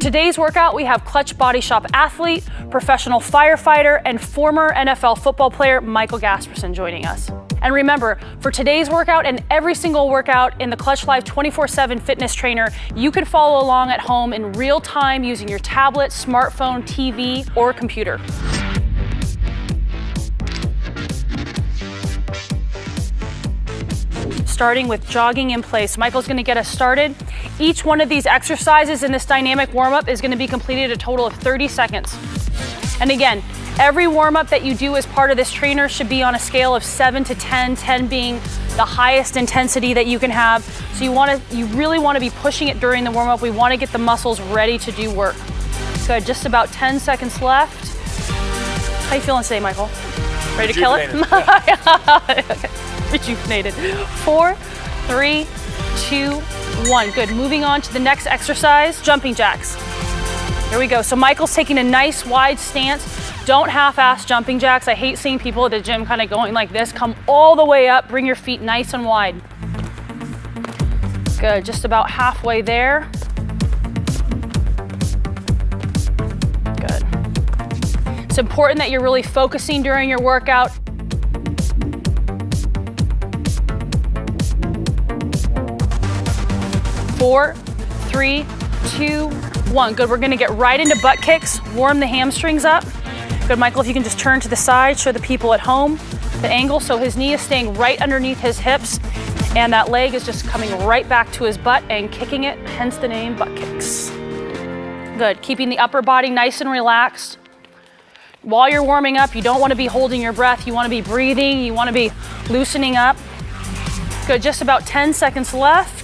today's workout, we have Clutch Body Shop athlete, professional firefighter, and former NFL football player Michael Gasperson joining us. And remember, for today's workout and every single workout in the Clutch Live 24/7 fitness trainer, you can follow along at home in real time using your tablet, smartphone, TV, or computer. Starting with jogging in place. Michael's gonna get us started. Each one of these exercises in this dynamic warm-up is gonna be completed a total of 30 seconds. And again, every warm-up that you do as part of this trainer should be on a scale of 7 to 10, 10 being the highest intensity that you can have. So you really wanna be pushing it during the warm-up. We wanna get the muscles ready to do work. Good, just about 10 seconds left. How you feeling today, Michael? Ready to kill it? Okay. Rejuvenated. 4, 3, 2, 1. Good. Moving on to the next exercise, jumping jacks. Here we go. So Michael's taking a nice wide stance. Don't half-ass jumping jacks. I hate seeing people at the gym kind of going like this. Come all the way up. Bring your feet nice and wide. Good. Just about halfway there. Good. It's important that you're really focusing during your workout. 4, 3, 2, 1. Good, we're gonna get right into butt kicks, warm the hamstrings up. Good, Michael, if you can just turn to the side, show the people at home the angle, so his knee is staying right underneath his hips, and that leg is just coming right back to his butt and kicking it, hence the name butt kicks. Good, keeping the upper body nice and relaxed. While you're warming up, you don't wanna be holding your breath, you wanna be breathing, you wanna be loosening up. Good, just about 10 seconds left.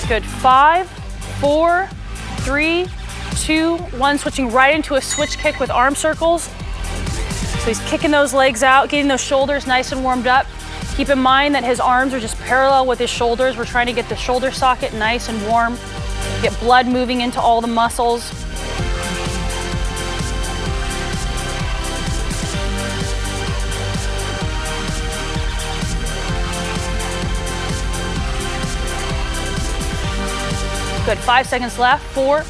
Good, 5, 4, 3, 2, 1. Switching right into a switch kick with arm circles. So he's kicking those legs out, getting those shoulders nice and warmed up. Keep in mind that his arms are just parallel with his shoulders. We're trying to get the shoulder socket nice and warm, get blood moving into all the muscles. Good, 5 seconds left. 4,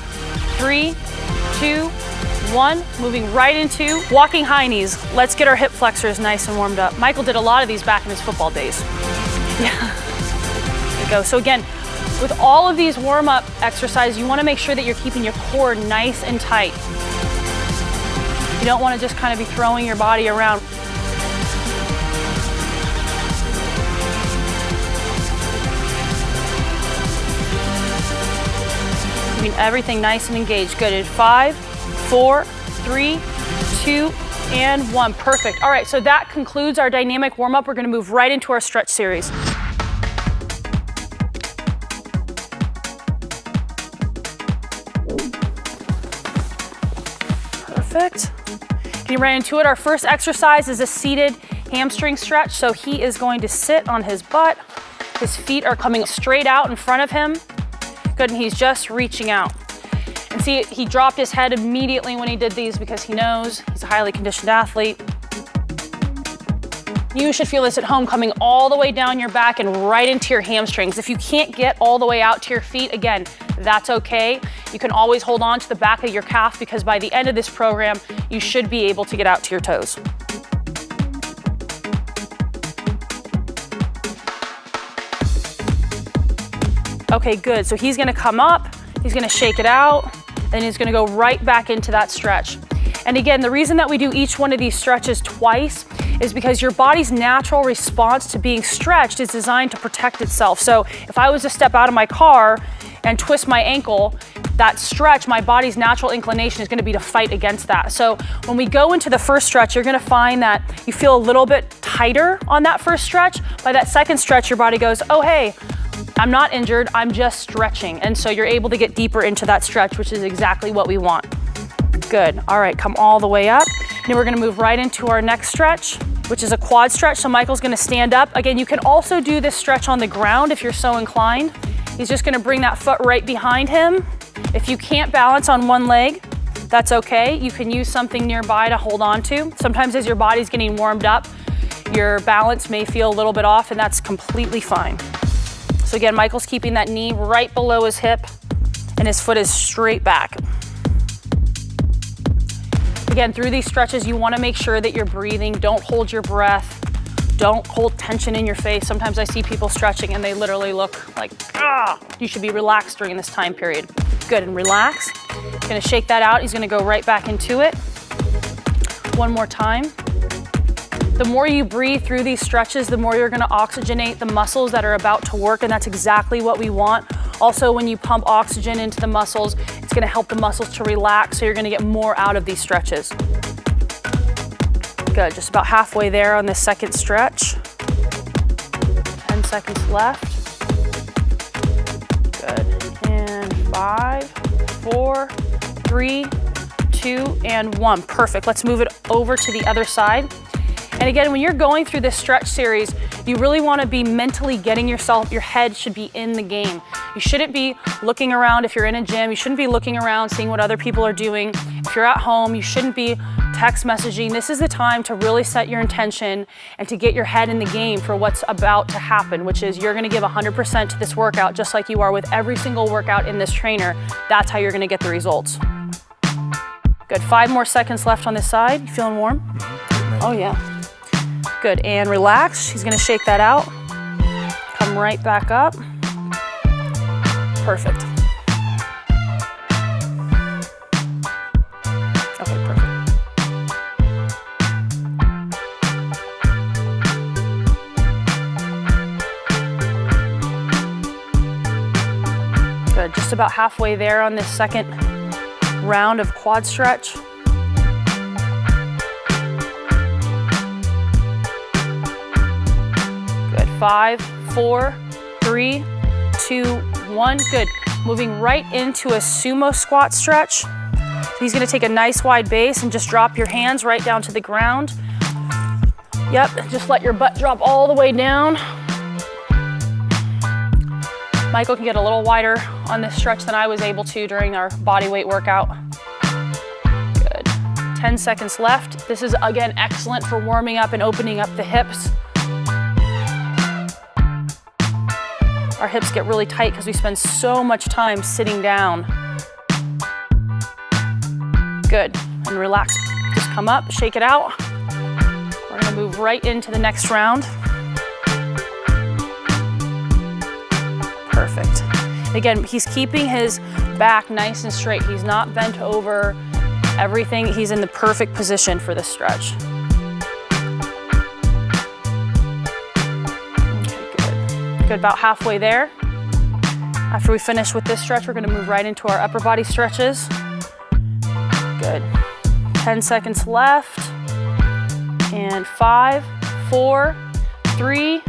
3, 2, 1. Moving right into walking high knees. Let's get our hip flexors nice and warmed up. Michael did a lot of these back in his football days. Yeah. There we go. So again, with all of these warm-up exercises, you want to make sure that you're keeping your core nice and tight. You don't want to just kind of be throwing your body around. Everything nice and engaged. Good. 5, 4, 3, 2, and 1. Perfect. All right, so that concludes our dynamic warm-up. We're gonna move right into our stretch series. Perfect. Getting right into it. Our first exercise is a seated hamstring stretch. So he is going to sit on his butt. His feet are coming straight out in front of him. Good, and he's just reaching out. And see, he dropped his head immediately when he did these because he knows he's a highly conditioned athlete. You should feel this at home, coming all the way down your back and right into your hamstrings. If you can't get all the way out to your feet, again, that's okay. You can always hold on to the back of your calf because by the end of this program, you should be able to get out to your toes. Okay, good. So he's gonna come up, he's gonna shake it out, and he's gonna go right back into that stretch. And again, the reason that we do each one of these stretches twice is because your body's natural response to being stretched is designed to protect itself. So if I was to step out of my car and twist my ankle, that stretch, my body's natural inclination is gonna be to fight against that. So when we go into the first stretch, you're gonna find that you feel a little bit tighter on that first stretch. By that second stretch, your body goes, oh, hey, I'm not injured, I'm just stretching. And so you're able to get deeper into that stretch, which is exactly what we want. Good, all right, come all the way up. Now we're gonna move right into our next stretch, which is a quad stretch. So Michael's gonna stand up. Again, you can also do this stretch on the ground if you're so inclined. He's just gonna bring that foot right behind him. If you can't balance on one leg, that's okay. You can use something nearby to hold on to. Sometimes as your body's getting warmed up, your balance may feel a little bit off, and that's completely fine. So again, Michael's keeping that knee right below his hip and his foot is straight back. Again, through these stretches, you want to make sure that you're breathing. Don't hold your breath. Don't hold tension in your face. Sometimes I see people stretching and they literally look like, ah, you should be relaxed during this time period. Good, and relax. Gonna shake that out. He's gonna go right back into it. One more time. The more you breathe through these stretches, the more you're gonna oxygenate the muscles that are about to work, and that's exactly what we want. Also, when you pump oxygen into the muscles, it's gonna help the muscles to relax, so you're gonna get more out of these stretches. Good, just about halfway there on this second stretch. 10 seconds left. Good, and 5, 4, 3, 2, and 1. Perfect, let's move it over to the other side. And again, when you're going through this stretch series, you really want to be mentally getting yourself, your head should be in the game. You shouldn't be looking around if you're in a gym. You shouldn't be looking around seeing what other people are doing. If you're at home, you shouldn't be text messaging. This is the time to really set your intention and to get your head in the game for what's about to happen, which is you're going to give 100% to this workout, just like you are with every single workout in this trainer. That's how you're going to get the results. Good, 5 more seconds left on this side. You feeling warm? Oh yeah. Good, and relax. He's gonna shake that out. Come right back up. Perfect. Okay, perfect. Good, just about halfway there on this second round of quad stretch. Good, 5, 4, 3, 2, 1. Good, moving right into a sumo squat stretch. He's gonna take a nice wide base and just drop your hands right down to the ground. Yep, just let your butt drop all the way down. Michael can get a little wider on this stretch than I was able to during our body weight workout. Good, 10 seconds left. This is again excellent for warming up and opening up the hips. Our hips get really tight because we spend so much time sitting down. Good, and relax. Just come up, shake it out. We're gonna move right into the next round. Perfect. Again, he's keeping his back nice and straight. He's not bent over everything. He's in the perfect position for this stretch. Okay, good. Good, about halfway there. After we finish with this stretch, we're gonna move right into our upper body stretches. Good. 10 seconds left. And 5, 4, 3,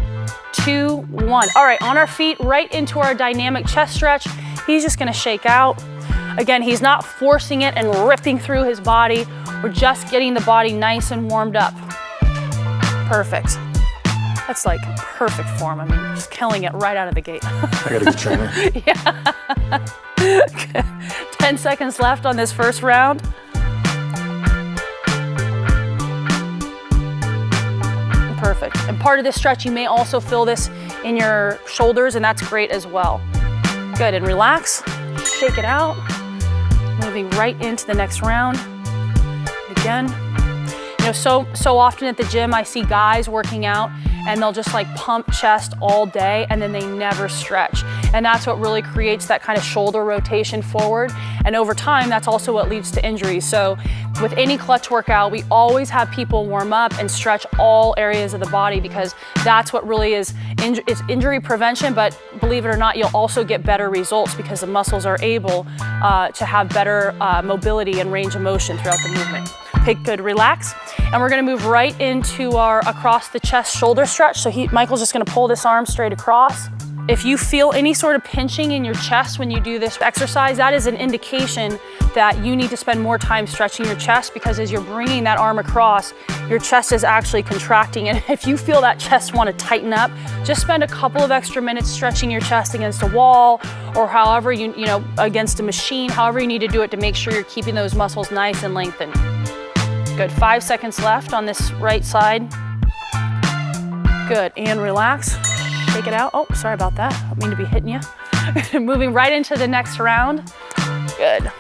2, 1. All right, on our feet, right into our dynamic chest stretch. He's just gonna shake out. Again, he's not forcing it and ripping through his body. We're just getting the body nice and warmed up. Perfect. That's like perfect form. I mean, just killing it right out of the gate. I got a good trainer. Yeah. 10 seconds left on this first round. Perfect. And part of this stretch, you may also feel this in your shoulders, and that's great as well. Good, and relax, shake it out. Moving right into the next round. Again, you know, so often at the gym, I see guys working out and they'll just like pump chest all day and then they never stretch. And that's what really creates that kind of shoulder rotation forward. And over time, that's also what leads to injuries. So with any clutch workout, we always have people warm up and stretch all areas of the body because that's what really is it's injury prevention, but believe it or not, you'll also get better results because the muscles are able to have better mobility and range of motion throughout the movement. Okay, good, relax. And we're gonna move right into our across the chest shoulder stretch. So Michael's just gonna pull this arm straight across. If you feel any sort of pinching in your chest when you do this exercise, that is an indication that you need to spend more time stretching your chest because as you're bringing that arm across, your chest is actually contracting. And if you feel that chest want to tighten up, just spend a couple of extra minutes stretching your chest against a wall or however you know, against a machine, however you need to do it to make sure you're keeping those muscles nice and lengthened. Good, 5 seconds left on this right side. Good, and relax. Shake it out. Oh, sorry about that. I don't mean to be hitting you. Moving right into the next round. Good.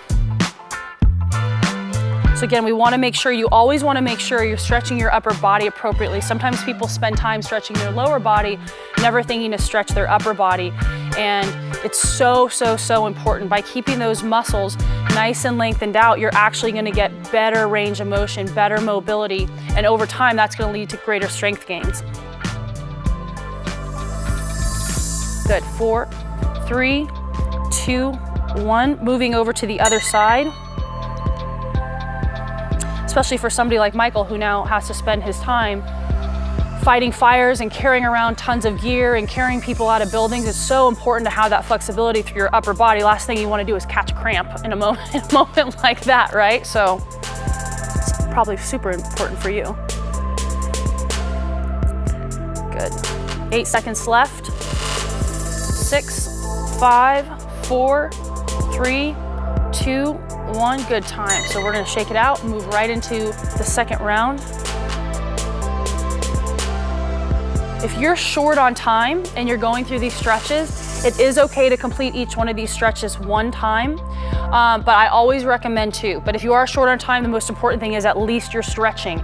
So again, we want to make sure, you always want to make sure you're stretching your upper body appropriately. Sometimes people spend time stretching their lower body, never thinking to stretch their upper body. And it's so, so, so important. By keeping those muscles nice and lengthened out, you're actually going to get better range of motion, better mobility. And over time, that's going to lead to greater strength gains. Good. 4, 3, 2, 1. Moving over to the other side. Especially for somebody like Michael, who now has to spend his time fighting fires and carrying around tons of gear and carrying people out of buildings. It's so important to have that flexibility through your upper body. Last thing you want to do is catch a cramp in a moment like that, right? So it's probably super important for you. Good. 8 seconds left. 6, 5, 4, 3, 2, 1. Good time. So we're going to shake it out and move right into the second round. If you're short on time and you're going through these stretches, it is okay to complete each one of these stretches one time, but I always recommend 2. But if you are short on time, the most important thing is at least you're stretching.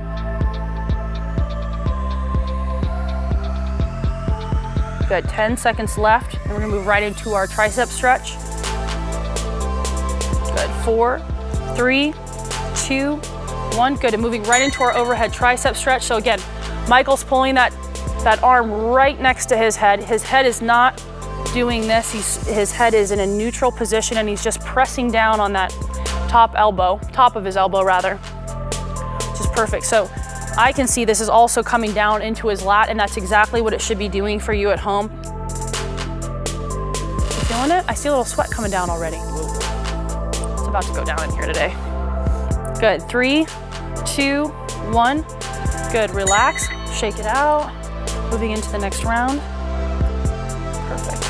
Good. 10 seconds left. And we're going to move right into our tricep stretch. Good. 4, 3, 2, 1. Good. And moving right into our overhead tricep stretch. So again, Michael's pulling that arm right next to his head. His head is not doing this. His head is in a neutral position, and he's just pressing down on that top of his elbow rather, which is perfect. So I can see this is also coming down into his lat, and that's exactly what it should be doing for you at home. You feeling it? I see a little sweat coming down already. It's about to go down in here today. Good. 3, 2, 1. Good. Relax. Shake it out. Moving into the next round. Perfect.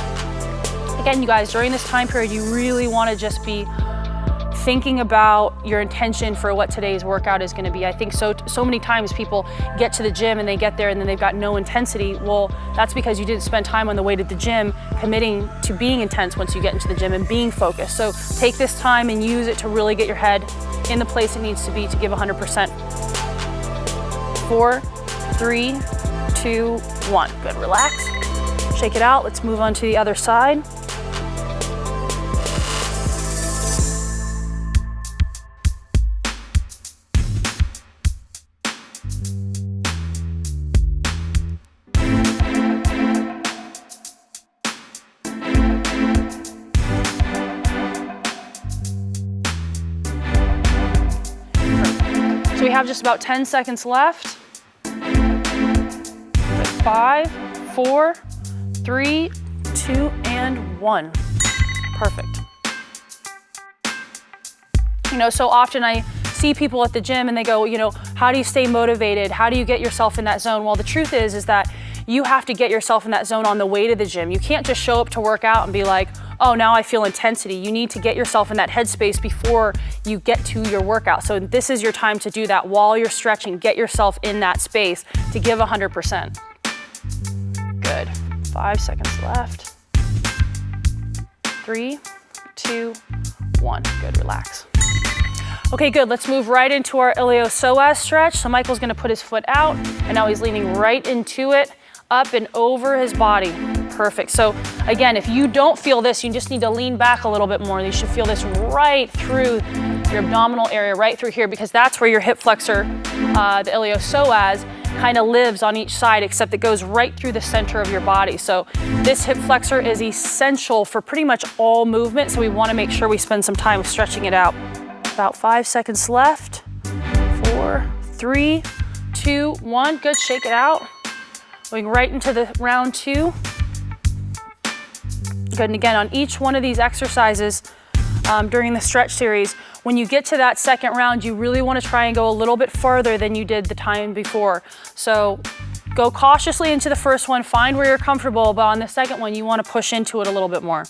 Again, you guys, during this time period, you really want to just be thinking about your intention for what today's workout is going to be. I think so many times people get to the gym and they get there and then they've got no intensity. Well, that's because you didn't spend time on the way to the gym committing to being intense once you get into the gym and being focused. So take this time and use it to really get your head in the place it needs to be to give 100%. 4, 3, 2, 1. Good. Relax. Shake it out. Let's move on to the other side. So we have just about 10 seconds left. 5, 4, 3, 2, and 1. Perfect. You know, so often I see people at the gym and they go, you know, how do you stay motivated? How do you get yourself in that zone? Well, the truth is that you have to get yourself in that zone on the way to the gym. You can't just show up to work out and be like, oh, now I feel intensity. You need to get yourself in that headspace before you get to your workout. So this is your time to do that while you're stretching. Get yourself in that space to give 100%. Good. 5 seconds left. 3, 2, 1. Good. Relax. Okay, good. Let's move right into our iliopsoas stretch. So Michael's going to put his foot out, and now he's leaning right into it, up and over his body. Perfect. So again, if you don't feel this, you just need to lean back a little bit more. You should feel this right through your abdominal area, right through here, because that's where your hip flexor, the iliopsoas, kind of lives on each side, except it goes right through the center of your body. So this hip flexor is essential for pretty much all movement, so we want to make sure we spend some time stretching it out. About 5 seconds left. 4, 3, 2, 1. Good. Shake it out. Going right into the round 2. Good. And again, on each one of these exercises during the stretch series, when you get to that second round, you really want to try and go a little bit farther than you did the time before. So go cautiously into the first one, find where you're comfortable, but on the second one, you want to push into it a little bit more.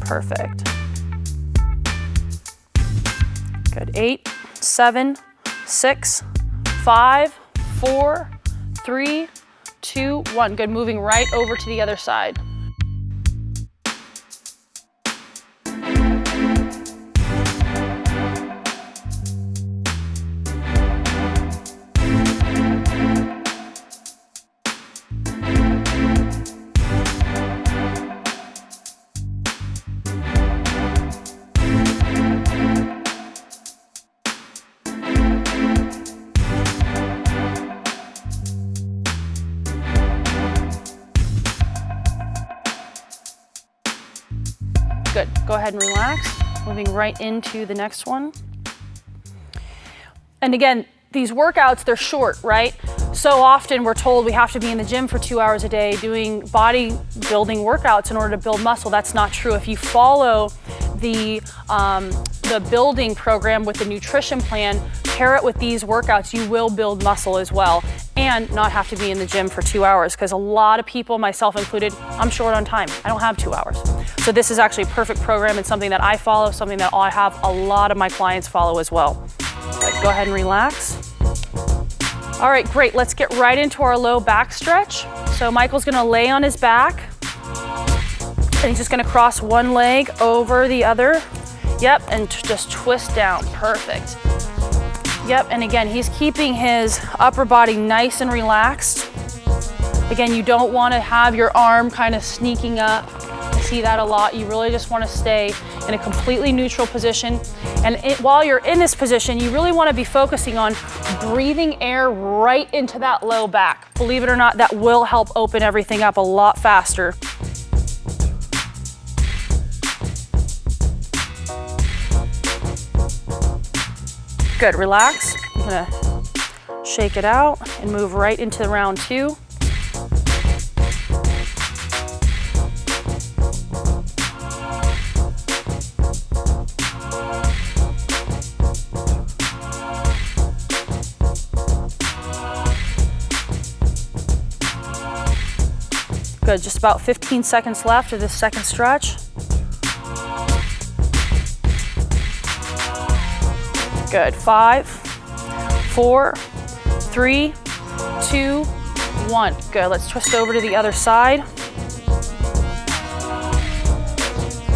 Perfect. Good. 8, 7, 6, 5, 4, 3, 2, 1. Good, moving right over to the other side. Good, go ahead and relax. Moving right into the next one. And again, these workouts, they're short, right? So often we're told we have to be in the gym for 2 hours a day doing bodybuilding workouts in order to build muscle. That's not true. If you follow the building program with the nutrition plan, pair it with these workouts, you will build muscle as well and not have to be in the gym for 2 hours, because a lot of people, myself included, I'm short on time. I don't have 2 hours. So this is actually a perfect program and something that I follow, something that I have a lot of my clients follow as well. Right, go ahead and relax. All right, great. Let's get right into our low back stretch. So Michael's gonna lay on his back and he's just gonna cross one leg over the other. Yep, and just twist down, perfect. Yep, and again, he's keeping his upper body nice and relaxed. Again, you don't wanna have your arm kind of sneaking up. I see that a lot. You really just wanna stay in a completely neutral position. And while you're in this position, you really wanna be focusing on breathing air right into that low back. Believe it or not, that will help open everything up a lot faster. Good, relax. I'm gonna shake it out and move right into round 2. Good, just about 15 seconds left of this second stretch. Good, 5, 4, 3, 2, 1. Good, let's twist over to the other side.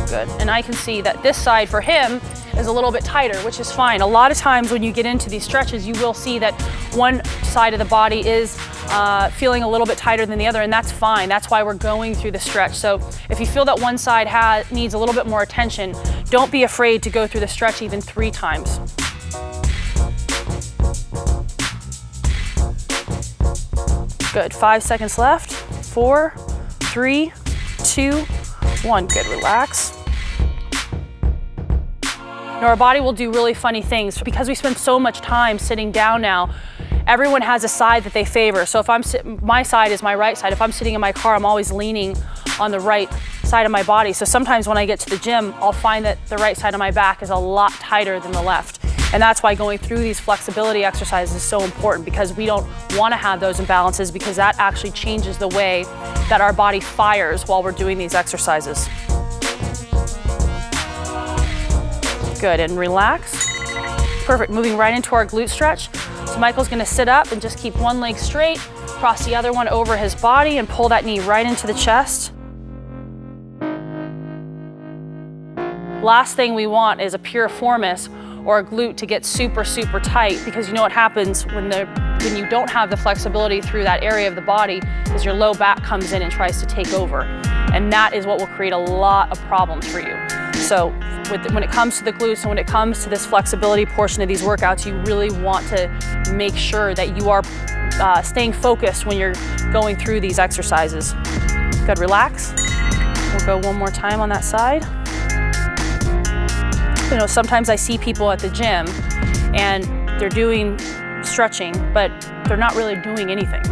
Good, and I can see that this side for him is a little bit tighter, which is fine. A lot of times when you get into these stretches, you will see that one side of the body is feeling a little bit tighter than the other, and that's fine. That's why we're going through the stretch. So if you feel that one side needs a little bit more attention, don't be afraid to go through the stretch even 3 times. Good, 5 seconds left. 4, 3, 2, 1. Good, relax. Now our body will do really funny things because we spend so much time sitting down now. Everyone has a side that they favor. So if my side is my right side. If I'm sitting in my car, I'm always leaning on the right side of my body. So sometimes when I get to the gym, I'll find that the right side of my back is a lot tighter than the left. And that's why going through these flexibility exercises is so important, because we don't want to have those imbalances, because that actually changes the way that our body fires while we're doing these exercises. Good, and relax. Perfect, moving right into our glute stretch. So Michael's gonna sit up and just keep one leg straight, cross the other one over his body and pull that knee right into the chest. Last thing we want is a piriformis or a glute to get super, super tight, because you know what happens when you don't have the flexibility through that area of the body is your low back comes in and tries to take over. And that is what will create a lot of problems for you. So when it comes to the glutes and when it comes to this flexibility portion of these workouts, you really want to make sure that you are staying focused when you're going through these exercises. Good, relax. We'll go one more time on that side. You know, sometimes I see people at the gym and they're doing stretching, but they're not really doing anything.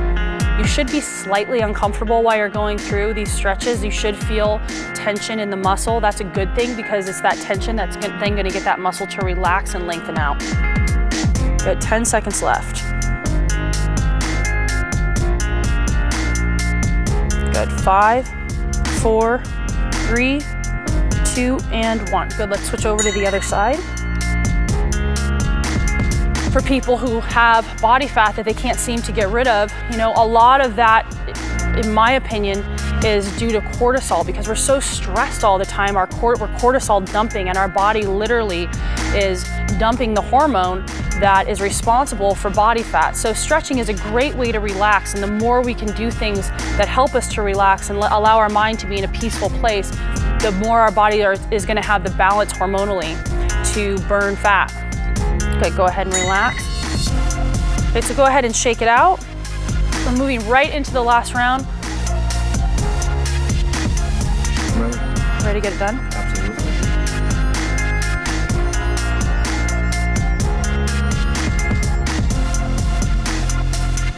You should be slightly uncomfortable while you're going through these stretches. You should feel tension in the muscle. That's a good thing, because it's that tension that's then gonna get that muscle to relax and lengthen out. Good, 10 seconds left. Good, 5, 4, 3, 2, and 1. Good, let's switch over to the other side. for people who have body fat that they can't seem to get rid of, you know, a lot of that, in my opinion, is due to cortisol, because we're so stressed all the time. We're cortisol dumping, and our body literally is dumping the hormone that is responsible for body fat. So stretching is a great way to relax, and the more we can do things that help us to relax and allow our mind to be in a peaceful place, the more our body is going to have the balance hormonally to burn fat. Okay, go ahead and relax. Okay, so go ahead and shake it out. We're moving right into the last round. Ready to get it done? Absolutely.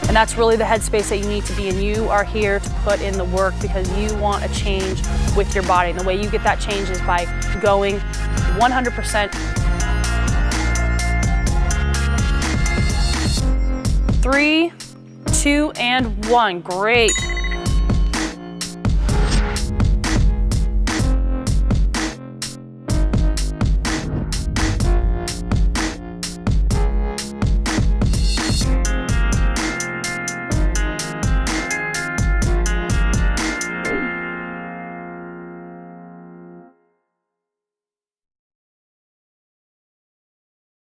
And that's really the headspace that you need to be in. You are here to put in the work because you want a change with your body. And the way you get that change is by going 100%. 3, 2, and 1. Great.